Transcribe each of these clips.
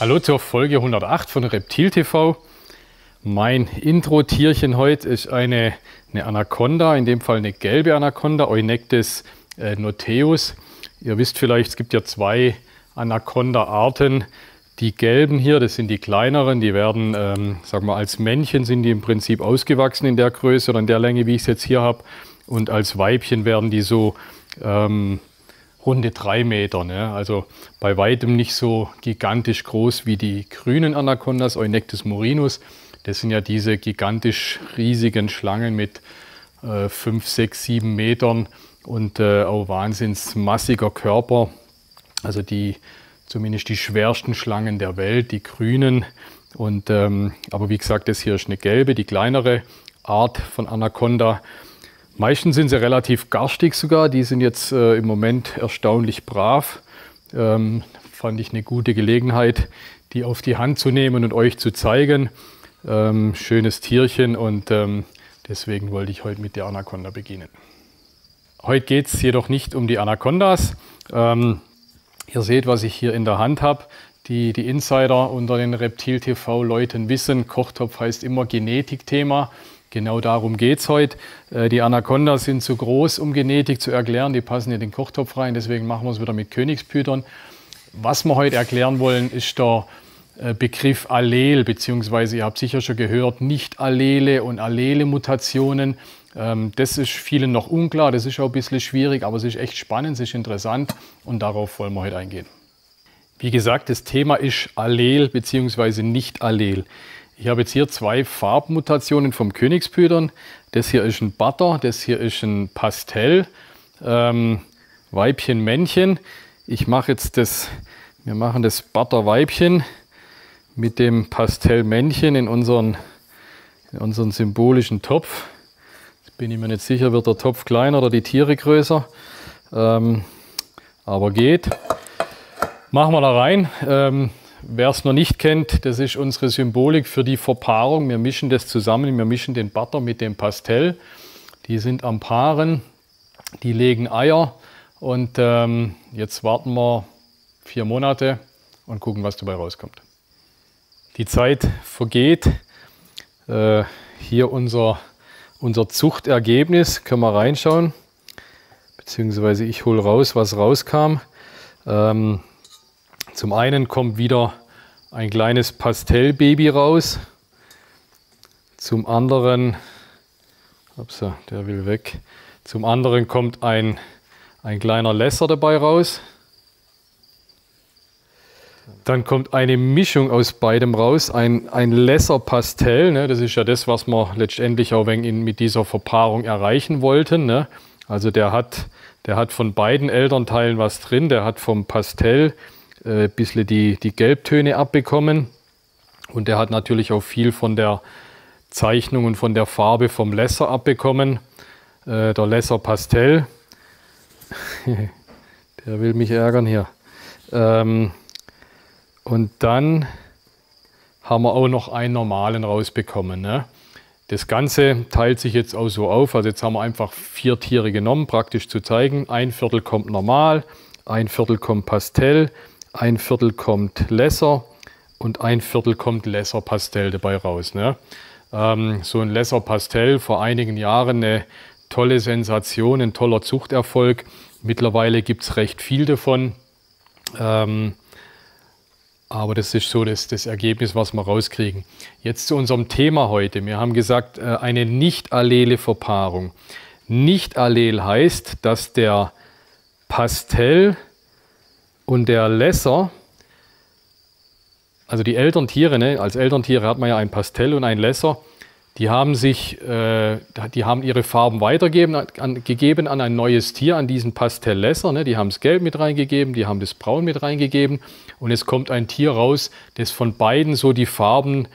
Hallo zur Folge 108 von Reptil TV. Mein Intro-Tierchen heute ist eine Anaconda, in dem Fall eine gelbe Anaconda, Eunectes noteus. Ihr wisst vielleicht, es gibt ja zwei Anaconda-Arten. Die gelben hier, das sind die kleineren, die werden, sagen wir, als Männchen sind die im Prinzip ausgewachsen in der Größe oder in der Länge, wie ich es jetzt hier habe. Und als Weibchen werden die so runde 3 Meter. Ne? Also bei weitem nicht so gigantisch groß wie die grünen Anacondas, Eunectes murinus. Das sind ja diese gigantisch riesigen Schlangen mit 5, 6, 7 Metern und auch wahnsinns massiger Körper. Also zumindest die schwersten Schlangen der Welt, die grünen. Und, aber wie gesagt, das hier ist eine gelbe, die kleinere Art von Anaconda. Meistens sind sie relativ garstig sogar. Die sind jetzt im Moment erstaunlich brav. Fand ich eine gute Gelegenheit, die auf die Hand zu nehmen und euch zu zeigen. Schönes Tierchen und deswegen wollte ich heute mit der Anaconda beginnen. Heute geht es jedoch nicht um die Anacondas. Ihr seht, was ich hier in der Hand habe. Die Insider unter den Reptil TV-Leuten wissen, Kochtopf heißt immer Genetikthema. Genau darum geht es heute. Die Anacondas sind zu groß, um Genetik zu erklären. Die passen in den Kochtopf rein, deswegen machen wir es wieder mit Königspütern. Was wir heute erklären wollen, ist der Begriff Allel, beziehungsweise ihr habt sicher schon gehört, Nicht-Allele und Allele-Mutationen. Das ist vielen noch unklar, das ist auch ein bisschen schwierig, aber es ist echt spannend, es ist interessant und darauf wollen wir heute eingehen. Wie gesagt, das Thema ist Allel bzw. Nicht-Allel. Ich habe jetzt hier zwei Farbmutationen vom Königspütern. Das hier ist ein Butter, das hier ist ein Pastell, Weibchen, Männchen. Wir machen das Butter-Weibchen mit dem Pastellmännchen in unseren symbolischen Topf. Jetzt bin ich mir nicht sicher, wird der Topf kleiner oder die Tiere größer. Aber geht. Machen wir da rein. Wer es noch nicht kennt, das ist unsere Symbolik für die Verpaarung. Wir mischen das zusammen, wir mischen den Butter mit dem Pastell. Die sind am Paaren, die legen Eier und jetzt warten wir 4 Monate und gucken, was dabei rauskommt. Die Zeit vergeht. Hier unser Zuchtergebnis, können wir reinschauen, beziehungsweise ich hole raus, was rauskam. Zum einen kommt wieder ein kleines Pastellbaby raus, zum anderen, der will weg, zum anderen kommt ein kleiner Lesser dabei raus. Dann kommt eine Mischung aus beidem raus, ein Lesser-Pastell, ne? Das ist ja das, was wir letztendlich auch mit dieser Verpaarung erreichen wollten. Ne? Also der hat von beiden Elternteilen was drin, der hat vom Pastell ein bisschen die Gelbtöne abbekommen und der hat natürlich auch viel von der Zeichnung und von der Farbe vom Lesser abbekommen. Der Lesser Pastell, der will mich ärgern hier. Und dann haben wir auch noch einen normalen rausbekommen. Ne? Das Ganze teilt sich jetzt auch so auf, also jetzt haben wir einfach 4 Tiere genommen, praktisch zu zeigen. 1/4 kommt normal, 1/4 kommt Pastell, 1/4 kommt Lesser und 1/4 kommt Lesser Pastell dabei raus. Ne? So ein Lesser Pastell vor einigen Jahren eine tolle Sensation, ein toller Zuchterfolg. Mittlerweile gibt es recht viel davon. Aber das ist so das Ergebnis, was wir rauskriegen. Jetzt zu unserem Thema heute. Wir haben gesagt, eine nicht-allele Verpaarung. Nicht-allel heißt, dass der Pastell und der Lesser, also die Elterntiere, ne, als Elterntiere hat man ja ein Pastell und ein Lesser, die haben ihre Farben weitergegeben an ein neues Tier, an diesen Pastell-Lesser. Ne, die haben das Gelb mit reingegeben, die haben das Braun mit reingegeben und es kommt ein Tier raus, das von beiden so die Farben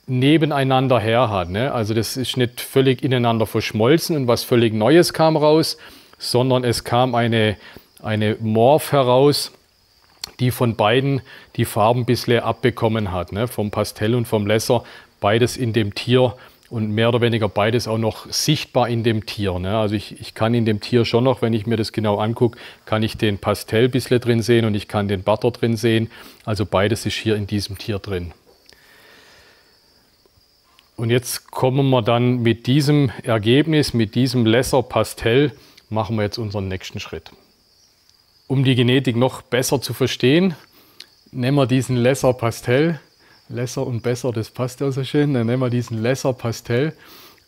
nebeneinander her hat. Ne? Also das ist nicht völlig ineinander verschmolzen und was völlig Neues kam raus, sondern es kam eine Morph heraus, die von beiden die Farben ein bisschen abbekommen hat, ne? Vom Pastell und vom Lesser, beides in dem Tier und mehr oder weniger beides auch noch sichtbar in dem Tier. Ne? Also ich kann in dem Tier schon noch, wenn ich mir das genau angucke, kann ich den Pastell ein bisschen drin sehen und ich kann den Butter drin sehen. Also beides ist hier in diesem Tier drin. Und jetzt kommen wir dann mit diesem Ergebnis, mit diesem Lesser Pastell, machen wir jetzt unseren nächsten Schritt. Um die Genetik noch besser zu verstehen, nehmen wir diesen Lesser Pastell. Lesser und besser, das passt ja so schön. Dann nehmen wir diesen Lesser Pastell.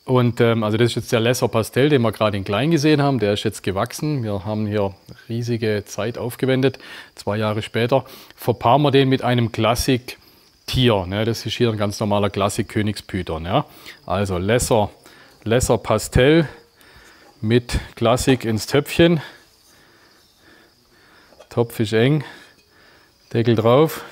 Und also das ist jetzt der Lesser Pastell, den wir gerade in klein gesehen haben. Der ist jetzt gewachsen. Wir haben hier riesige Zeit aufgewendet. 2 Jahre später verpaaren wir den mit einem Klassik Tier. Ne? Das ist hier ein ganz normaler Klassik Königspython. Ja? Also Lesser Pastell mit Klassik ins Töpfchen. Topf ist eng, Deckel drauf.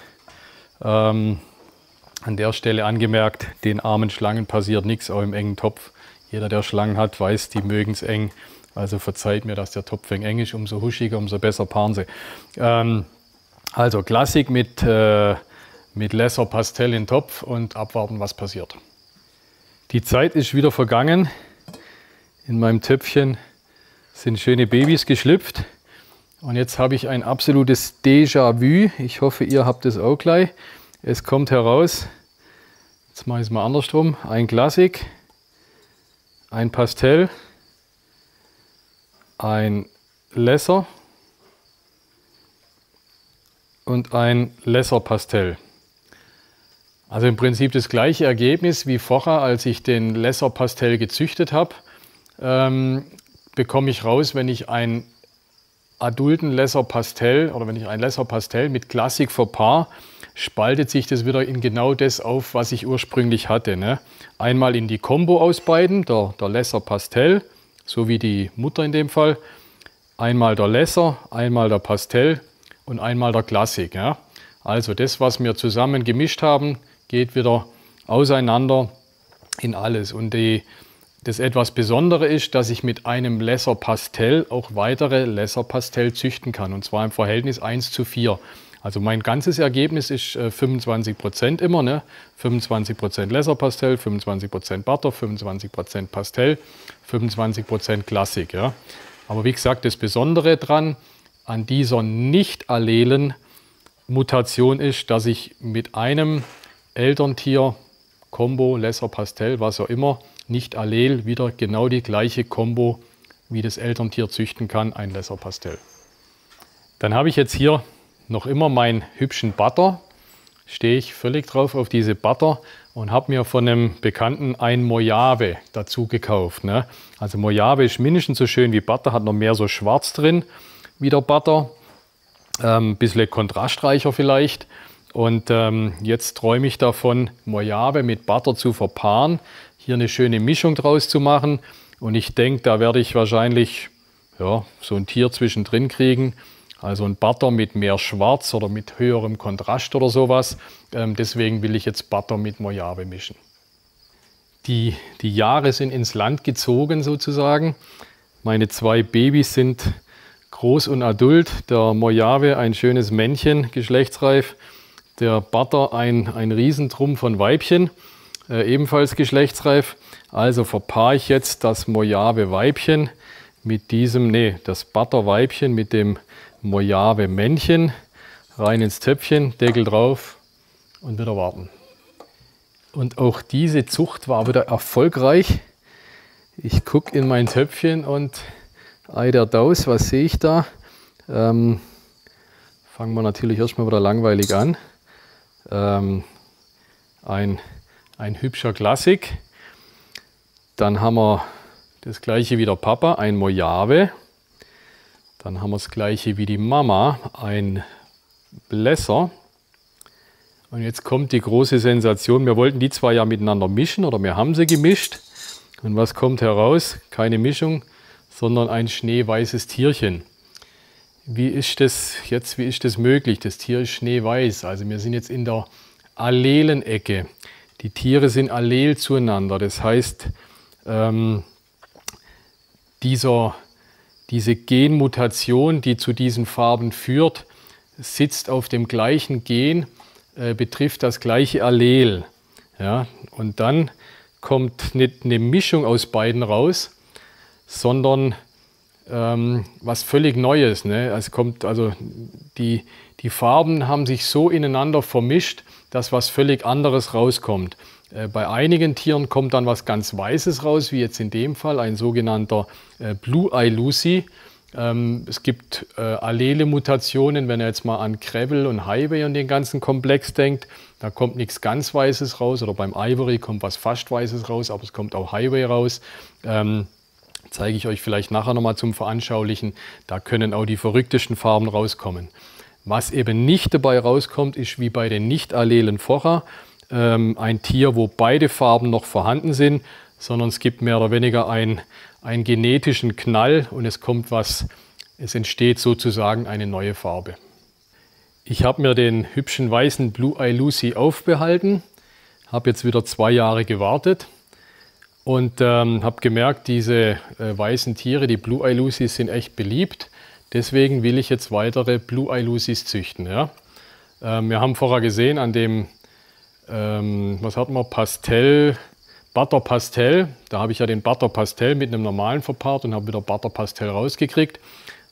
An der Stelle angemerkt, den armen Schlangen passiert nichts, auch im engen Topf. Jeder, der Schlangen hat, weiß, die mögen es eng. Also verzeiht mir, dass der Topf eng ist, umso huschiger, umso besser paaren sie. Also Klassik mit Lesser Pastell in den Topf und abwarten, was passiert. Die Zeit ist wieder vergangen. In meinem Töpfchen sind schöne Babys geschlüpft. Und jetzt habe ich ein absolutes Déjà-vu. Ich hoffe, ihr habt es auch gleich. Es kommt heraus, jetzt mache ich es mal andersrum, ein Klassik, ein Pastell, ein Lesser und ein Lesser Pastell. Also im Prinzip das gleiche Ergebnis wie vorher, als ich den Lesser Pastell gezüchtet habe, bekomme ich raus, wenn ich einen adulten Lesser Pastell oder wenn ich ein Lesser Pastell mit Klassik verpaare, spaltet sich das wieder in genau das auf, was ich ursprünglich hatte. Ne? Einmal in die Kombo ausbeiden, der Lesser Pastell, so wie die Mutter in dem Fall. Einmal der Lesser, einmal der Pastell und einmal der Klassik. Ja? Also das, was wir zusammen gemischt haben, geht wieder auseinander in alles. Und das etwas Besondere ist, dass ich mit einem Lesser Pastell auch weitere Lesser Pastell züchten kann. Und zwar im Verhältnis 1:4. Also mein ganzes Ergebnis ist 25% immer. Ne? 25% Lesser Pastell, 25% Butter, 25% Pastell, 25% Klassik. Ja? Aber wie gesagt, das Besondere dran an dieser nicht-allelen Mutation ist, dass ich mit einem Elterntier, Kombo, Lesser Pastell, was auch immer, nicht allel wieder genau die gleiche Kombo wie das Elterntier züchten kann, ein Lesser Pastell. Dann habe ich jetzt hier noch immer meinen hübschen Butter, stehe ich völlig drauf auf diese Butter und habe mir von einem Bekannten ein Mojave dazu gekauft. Ne? Also Mojave ist mindestens so schön wie Butter, hat noch mehr so schwarz drin wie der Butter, ein bisschen kontrastreicher vielleicht. Und jetzt träume ich davon, Mojave mit Butter zu verpaaren, hier eine schöne Mischung draus zu machen. Und ich denke, da werde ich wahrscheinlich ja, so ein Tier zwischendrin kriegen. Also ein Butter mit mehr Schwarz oder mit höherem Kontrast oder sowas. Deswegen will ich jetzt Butter mit Mojave mischen. Die Jahre sind ins Land gezogen sozusagen. Meine 2 Babys sind groß und adult. Der Mojave ein schönes Männchen, geschlechtsreif. Der Butter ein Riesentrumm von Weibchen, ebenfalls geschlechtsreif. Also verpaare ich jetzt das Mojave-Weibchen mit diesem, das Butter-Weibchen mit dem Mojave-Männchen rein ins Töpfchen, Deckel drauf und wieder warten. Und auch diese Zucht war wieder erfolgreich. Ich gucke in mein Töpfchen und ei der Daus, was sehe ich da? Fangen wir natürlich erstmal wieder langweilig an. Ein hübscher Klassik. Dann haben wir das gleiche wie der Papa, ein Mojave. Dann haben wir das gleiche wie die Mama, ein Lesser. Und jetzt kommt die große Sensation. Wir wollten die 2 ja miteinander mischen oder wir haben sie gemischt. Und was kommt heraus? Keine Mischung, sondern ein schneeweißes Tierchen. Wie ist das jetzt? Wie ist das möglich? Das Tier ist schneeweiß. Also wir sind jetzt in der Allelen-Ecke. Die Tiere sind allel zueinander. Das heißt, diese Genmutation, die zu diesen Farben führt, sitzt auf dem gleichen Gen, betrifft das gleiche Allel. Ja? Und dann kommt nicht eine Mischung aus beiden raus, sondern was völlig Neues. Ne? Also die Farben haben sich so ineinander vermischt, dass was völlig anderes rauskommt. Bei einigen Tieren kommt dann was ganz Weißes raus, wie jetzt in dem Fall ein sogenannter Blue Eye Lucy. Es gibt Allele-Mutationen, wenn ihr jetzt mal an Gravel und Highway und den ganzen Komplex denkt, da kommt nichts ganz Weißes raus, oder beim Ivory kommt was fast Weißes raus, aber es kommt auch Highway raus. Zeige ich euch vielleicht nachher nochmal zum Veranschaulichen. Da können auch die verrücktesten Farben rauskommen. Was eben nicht dabei rauskommt, ist wie bei den nicht-allelen vorher, ein Tier, wo beide Farben noch vorhanden sind, sondern es gibt mehr oder weniger einen genetischen Knall und es entsteht sozusagen eine neue Farbe. Ich habe mir den hübschen weißen Blue Eye Lucy aufbehalten, habe jetzt wieder 2 Jahre gewartet und habe gemerkt, diese weißen Tiere, die Blue Eye Lucys, sind echt beliebt. Deswegen will ich jetzt weitere Blue Eye Lucys züchten. Ja? Wir haben vorher gesehen an dem, was hatten wir, Butter Pastell. Da habe ich ja den Butter Pastell mit einem normalen verpaart und habe wieder Butter Pastell rausgekriegt.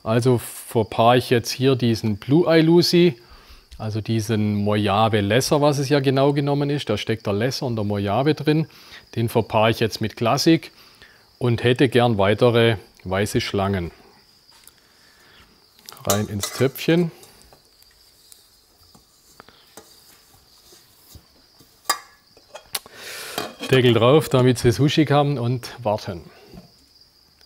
Also verpaare ich jetzt hier diesen Blue Eye Lucy, also diesen Mojave Lesser, was es ja genau genommen ist. Da steckt der Lesser und der Mojave drin. Den verpaare ich jetzt mit Klassik und hätte gern weitere weiße Schlangen. Rein ins Töpfchen. Deckel drauf, damit sie Sushi haben und warten.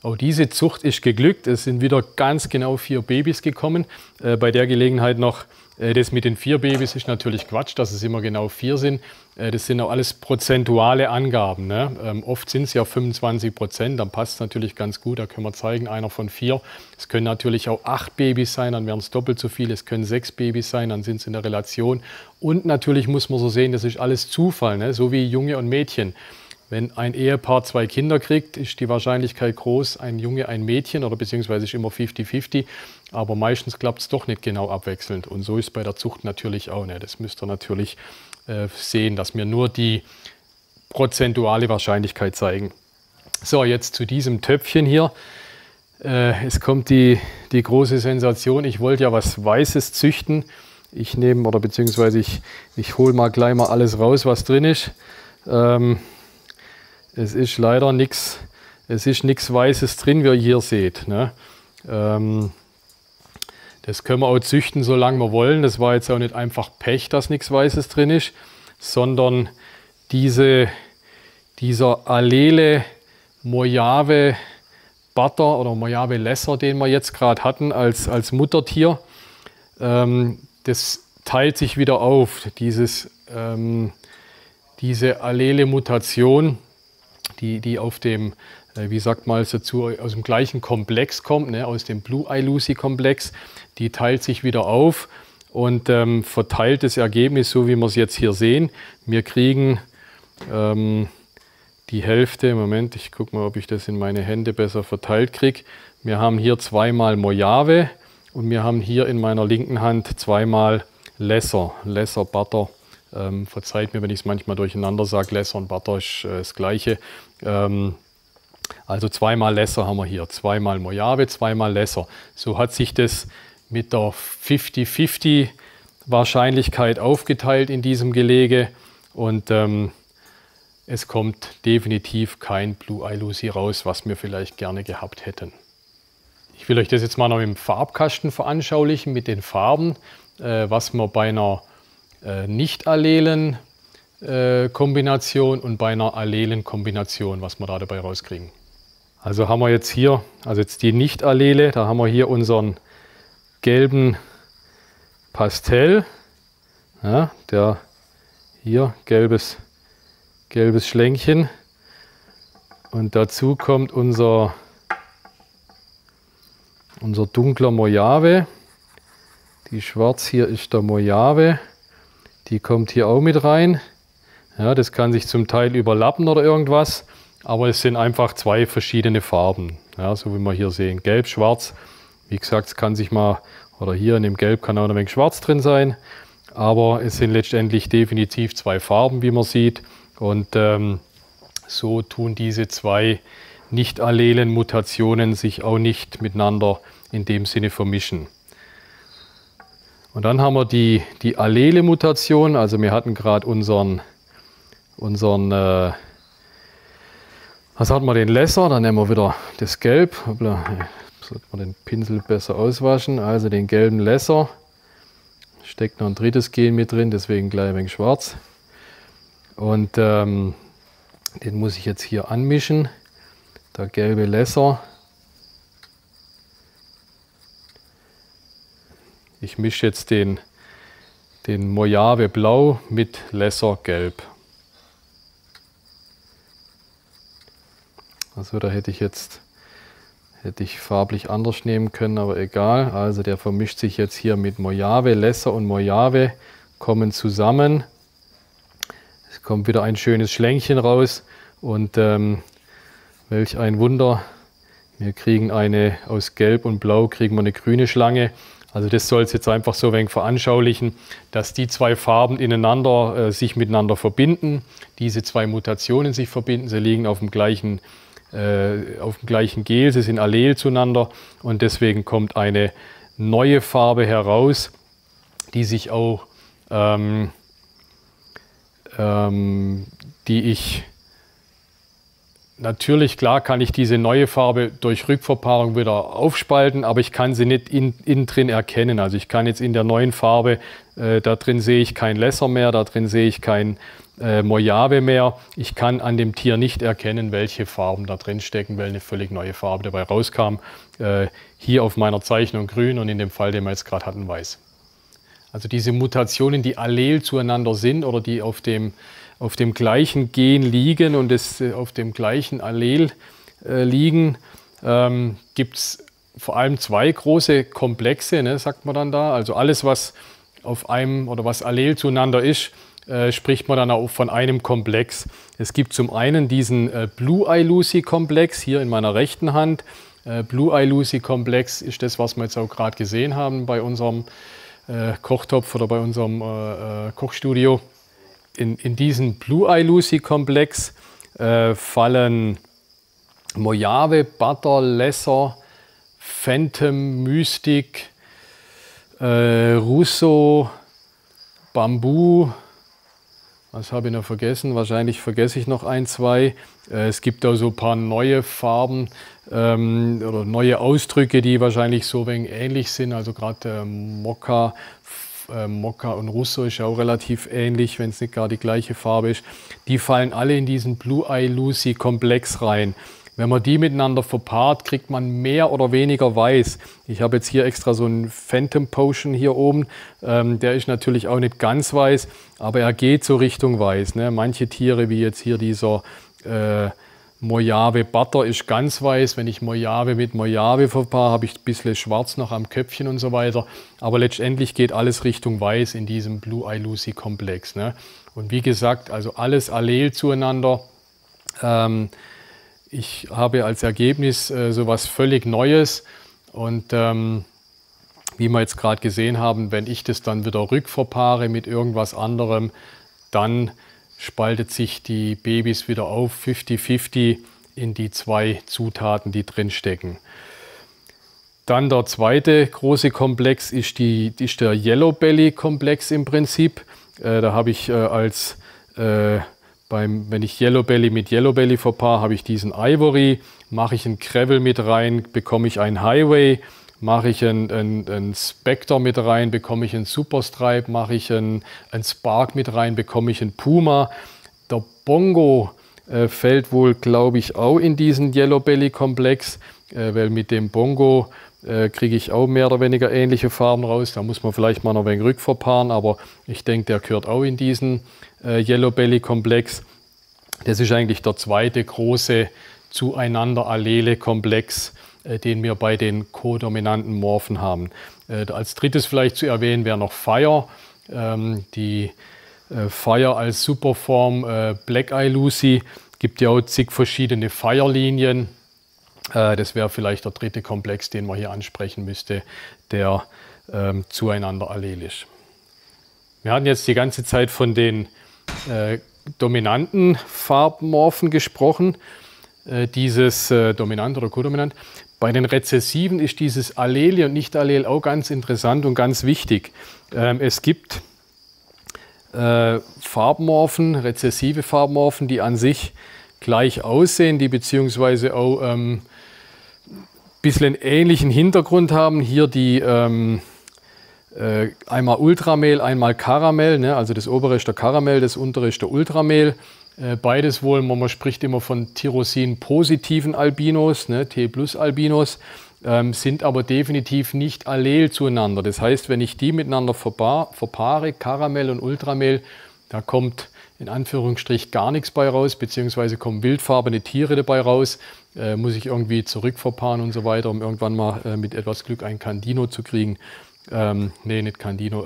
Auch diese Zucht ist geglückt. Es sind wieder ganz genau 4 Babys gekommen. Bei der Gelegenheit noch, das mit den 4 Babys ist natürlich Quatsch, dass es immer genau 4 sind. Das sind auch alles prozentuale Angaben. Ne? Oft sind es ja 25%, dann passt es natürlich ganz gut. Da können wir zeigen, einer von 4. Es können natürlich auch 8 Babys sein, dann wären es doppelt so viel. Es können 6 Babys sein, dann sind es in der Relation. Und natürlich muss man so sehen, das ist alles Zufall, ne? So wie Junge und Mädchen. Wenn ein Ehepaar 2 Kinder kriegt, ist die Wahrscheinlichkeit groß, ein Junge, ein Mädchen, oder beziehungsweise ist immer 50-50. Aber meistens klappt es doch nicht genau abwechselnd. Und so ist es bei der Zucht natürlich auch. Ne? Das müsst ihr natürlich sehen, dass mir nur die prozentuale Wahrscheinlichkeit zeigen. So, jetzt zu diesem Töpfchen hier. Es kommt die große Sensation. Ich wollte ja was Weißes züchten. Ich nehme, oder beziehungsweise ich hole mal gleich mal alles raus, was drin ist. Es ist leider nichts Weißes drin, wie ihr hier seht. Ne? Das können wir auch züchten, solange wir wollen. Das war jetzt auch nicht einfach Pech, dass nichts Weißes drin ist, sondern dieser Allele Mojave Butter oder Mojave Lesser, den wir jetzt gerade hatten als Muttertier, das teilt sich wieder auf. Diese Allele Mutation, die auf dem, wie sagt man dazu, aus dem gleichen Komplex kommt, ne, aus dem Blue Eye Lucy Komplex, die teilt sich wieder auf und verteilt das Ergebnis, so wie wir es jetzt hier sehen. Wir kriegen die Hälfte, Moment, ich gucke mal, ob ich das in meine Hände besser verteilt kriege. Wir haben hier 2-mal Mojave und wir haben hier in meiner linken Hand 2-mal Lesser Butter. Verzeiht mir, wenn ich es manchmal durcheinander sage, Lesser und Butter ist das Gleiche. Also 2-mal Lesser haben wir hier, 2-mal Mojave, 2-mal Lesser. So hat sich das mit der 50-50 Wahrscheinlichkeit aufgeteilt in diesem Gelege und es kommt definitiv kein Blue Eye Lucy raus, was wir vielleicht gerne gehabt hätten. Ich will euch das jetzt mal noch im Farbkasten veranschaulichen mit den Farben, was wir bei einer nicht-allelen Kombination und bei einer allelen Kombination, was wir da dabei rauskriegen. Also haben wir jetzt hier, also jetzt die Nicht-Allele, da haben wir hier unseren gelben Pastell, ja, der hier gelbes Schlänkchen, und dazu kommt unser dunkler Mojave. Die Schwarz hier ist der Mojave, die kommt hier auch mit rein. Ja, das kann sich zum Teil überlappen oder irgendwas, aber es sind einfach 2 verschiedene Farben, ja, so wie wir hier sehen. Gelb, Schwarz, wie gesagt, es kann sich mal, oder hier in dem Gelb kann auch ein wenig Schwarz drin sein, aber es sind letztendlich definitiv 2 Farben, wie man sieht. Und so tun diese zwei nicht-allelen Mutationen sich auch nicht miteinander in dem Sinne vermischen. Und dann haben wir die allele Mutation, also wir hatten gerade unseren was hatten wir, den Lesser, dann nehmen wir wieder das Gelb, hoppla, sollte man den Pinsel besser auswaschen, also den gelben Lesser, steckt noch ein drittes Gen mit drin, deswegen gleich ein wenig schwarz. Und den muss ich jetzt hier anmischen, der gelbe Lesser. Ich mische jetzt den Mojave Blau mit Lesser Gelb. Also da hätte ich farblich anders nehmen können, aber egal. Also der vermischt sich jetzt hier mit Mojave, Lesser und Mojave kommen zusammen. Es kommt wieder ein schönes Schlängchen raus und welch ein Wunder. Wir kriegen aus Gelb und Blau kriegen wir eine grüne Schlange. Also das soll es jetzt einfach so ein wenig veranschaulichen, dass die zwei Farben sich miteinander verbinden, diese zwei Mutationen sich verbinden, sie liegen auf dem gleichen Gel, sie sind allel zueinander und deswegen kommt eine neue Farbe heraus, die sich auch, natürlich, klar kann ich diese neue Farbe durch Rückverpaarung wieder aufspalten, aber ich kann sie nicht innen drin erkennen. Also ich kann jetzt in der neuen Farbe, da drin sehe ich kein Lesser mehr, da drin sehe ich kein Mojave mehr. Ich kann an dem Tier nicht erkennen, welche Farben da drin stecken, weil eine völlig neue Farbe dabei rauskam. Hier auf meiner Zeichnung grün und in dem Fall, den wir jetzt gerade hatten, weiß. Also diese Mutationen, die allel zueinander sind oder die auf dem gleichen Gen liegen und auf dem gleichen Allel liegen, gibt es vor allem zwei große Komplexe, ne, sagt man dann da. Also alles, was auf einem oder was allel zueinander ist, spricht man dann auch von einem Komplex. Es gibt zum einen diesen Blue-Eye-Lucy-Komplex hier in meiner rechten Hand. Blue-Eye-Lucy-Komplex ist das, was wir jetzt auch gerade gesehen haben bei unserem Kochtopf oder bei unserem Kochstudio. In diesen Blue-Eye-Lucy-Komplex fallen Mojave, Butter, Lesser, Phantom, Mystic, Russo, Bambu. Was habe ich noch vergessen? Wahrscheinlich vergesse ich noch ein, zwei. Es gibt da so ein paar neue Farben oder neue Ausdrücke, die wahrscheinlich so ein wenig ähnlich sind. Also gerade Mokka und Russo ist auch relativ ähnlich, wenn es nicht gar die gleiche Farbe ist. Die fallen alle in diesen Blue-Eye-Lucy-Komplex rein. Wenn man die miteinander verpaart, kriegt man mehr oder weniger weiß. Ich habe jetzt hier extra so einen Phantom Potion hier oben. Der ist natürlich auch nicht ganz weiß, aber er geht so Richtung weiß. Ne? Manche Tiere, wie jetzt hier dieser Mojave Butter, ist ganz weiß. Wenn ich Mojave mit Mojave verpaare, habe ich ein bisschen schwarz noch am Köpfchen und so weiter. Aber letztendlich geht alles Richtung weiß in diesem Blue-Eye-Lucy-Komplex. Ne? Und wie gesagt, also alles allel zueinander. Ich habe als Ergebnis sowas völlig Neues und wie wir jetzt gerade gesehen haben, wenn ich das dann wieder rückverpaare mit irgendwas anderem, dann spaltet sich die Babys wieder auf 50-50 in die zwei Zutaten, die drin stecken. Dann der zweite große Komplex ist der Yellow Belly Komplex im Prinzip. Da habe ich wenn ich Yellow Belly mit Yellow Belly verpaare, habe ich diesen Ivory, mache ich einen Gravel mit rein, bekomme ich einen Highway, mache ich einen Spectre mit rein, bekomme ich einen Superstripe, mache ich einen Spark mit rein, bekomme ich einen Puma. Der Bongo fällt wohl, glaube ich, auch in diesen Yellow Belly Komplex, weil mit dem Bongo kriege ich auch mehr oder weniger ähnliche Farben raus. Da muss man vielleicht mal noch ein wenig rückverpaaren, aber ich denke, der gehört auch in diesen Yellow Belly Komplex. Das ist eigentlich der zweite große zueinander allele Komplex, den wir bei den kodominanten Morphen haben. Als drittes vielleicht zu erwähnen wäre noch Fire. Die Fire als Superform Black Eye Lucy gibt ja auch zig verschiedene Fire-Linien. Das wäre vielleicht der dritte Komplex, den man hier ansprechen müsste, der zueinander allelisch. Wir hatten jetzt die ganze Zeit von den dominanten Farbmorphen gesprochen, dieses dominant oder kodominant. Bei den Rezessiven ist dieses Allel und Nicht-Allel auch ganz interessant und ganz wichtig. Es gibt Farbmorphen, rezessive Farbmorphen, die an sich gleich aussehen, die beziehungsweise auch ein bisschen einen ähnlichen Hintergrund haben. Hier die einmal Ultramehl, einmal Karamell, ne? Also das obere ist der Karamell, das untere ist der Ultramehl. Beides wohl, man spricht immer von Tyrosin-positiven Albinos, ne? T+-Albinos, sind aber definitiv nicht allel zueinander. Das heißt, wenn ich die miteinander verpaare, Karamell und Ultramehl, da kommt in Anführungsstrich gar nichts bei raus, beziehungsweise kommen wildfarbene Tiere dabei raus, muss ich irgendwie zurückverpaaren und so weiter, um irgendwann mal mit etwas Glück ein Candino zu kriegen. Nee, nicht Candino,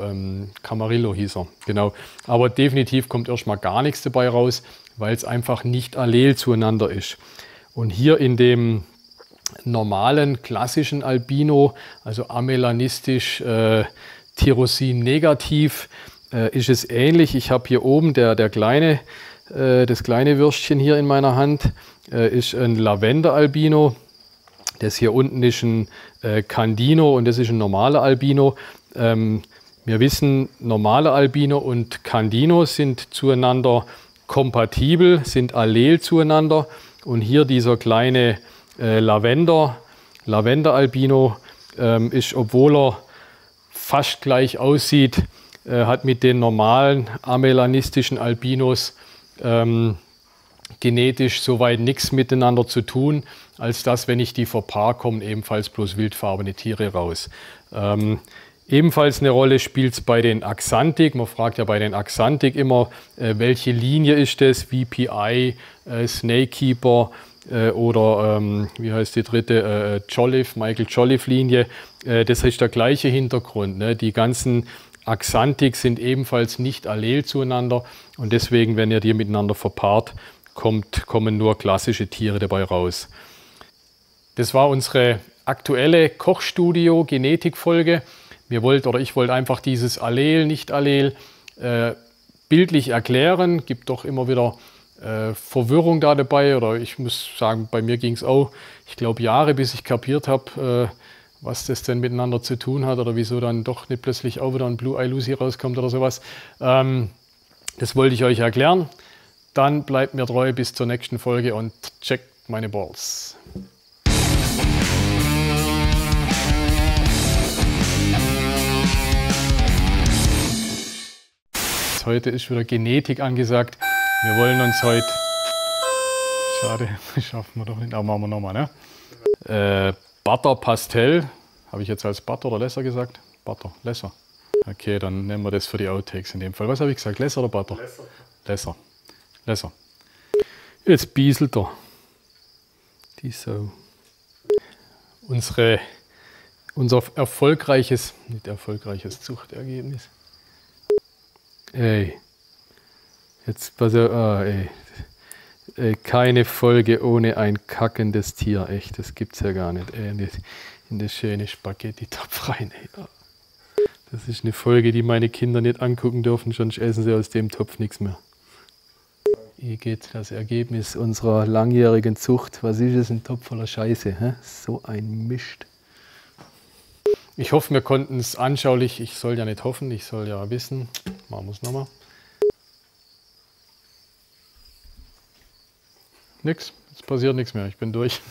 Camarillo hieß er, genau. Aber definitiv kommt erstmal gar nichts dabei raus, weil es einfach nicht allel zueinander ist. Und hier in dem normalen, klassischen Albino, also amelanistisch, Tyrosin-negativ, ist es ähnlich. Ich habe hier oben das kleine Würstchen hier in meiner Hand, ist ein Lavender-Albino. Das hier unten ist ein Candino und das ist ein normaler Albino. Wir wissen, normale Albino und Candino sind zueinander kompatibel, sind allel zueinander. Und hier dieser kleine Lavender-Albino ist, obwohl er fast gleich aussieht, hat mit den normalen amelanistischen Albinos genetisch soweit nichts miteinander zu tun, als dass, wenn ich die verpaare, kommen ebenfalls bloß wildfarbene Tiere raus. Ebenfalls eine Rolle spielt es bei den Axanthic. Man fragt ja bei den Axanthic immer, welche Linie ist das, VPI, Snakekeeper oder wie heißt die dritte, Michael Jolliffe-Linie. Das ist der gleiche Hintergrund, ne? Die ganzen Axanthic sind ebenfalls nicht allel zueinander und deswegen, wenn ihr die miteinander verpaart, kommen nur klassische Tiere dabei raus. Das war unsere aktuelle Kochstudio-Genetik-Folge. Ich wollte einfach dieses Allel, Nicht-Allel bildlich erklären. Gibt doch immer wieder Verwirrung da dabei. Oder ich muss sagen, bei mir ging es auch, ich glaube, Jahre, bis ich kapiert habe, was das denn miteinander zu tun hat oder wieso dann doch nicht plötzlich auch wieder ein Blue Eye Lucy rauskommt oder sowas. Das wollte ich euch erklären. Dann bleibt mir treu bis zur nächsten Folge und checkt meine Balls. Heute ist wieder Genetik angesagt. Wir wollen uns heute... Schade, schaffen wir doch nicht. Aber machen wir nochmal, ne? Butter Pastell. Habe ich jetzt als Butter oder Lesser gesagt? Butter, Lesser. Okay, dann nehmen wir das für die Outtakes in dem Fall. Was habe ich gesagt? Lesser oder Butter? Lesser. Lesser. Lesser. Jetzt bieselt er. Die Sau. Unser erfolgreiches, nicht erfolgreiches Zuchtergebnis. Ey. Jetzt pass auf, ey. Keine Folge ohne ein kackendes Tier. Echt, das gibt's ja gar nicht. Ey, in das schöne Spaghetti-Topf rein. Ey. Das ist eine Folge, die meine Kinder nicht angucken dürfen, sonst essen sie aus dem Topf nichts mehr. Hier geht das Ergebnis unserer langjährigen Zucht. Was ist es? Ein Topf voller Scheiße. Hä? So ein Mist. Ich hoffe, wir konnten es anschaulich, ich soll ja nicht hoffen, ich soll ja wissen. Machen wir es nochmal. Nix, es passiert nichts mehr, ich bin durch.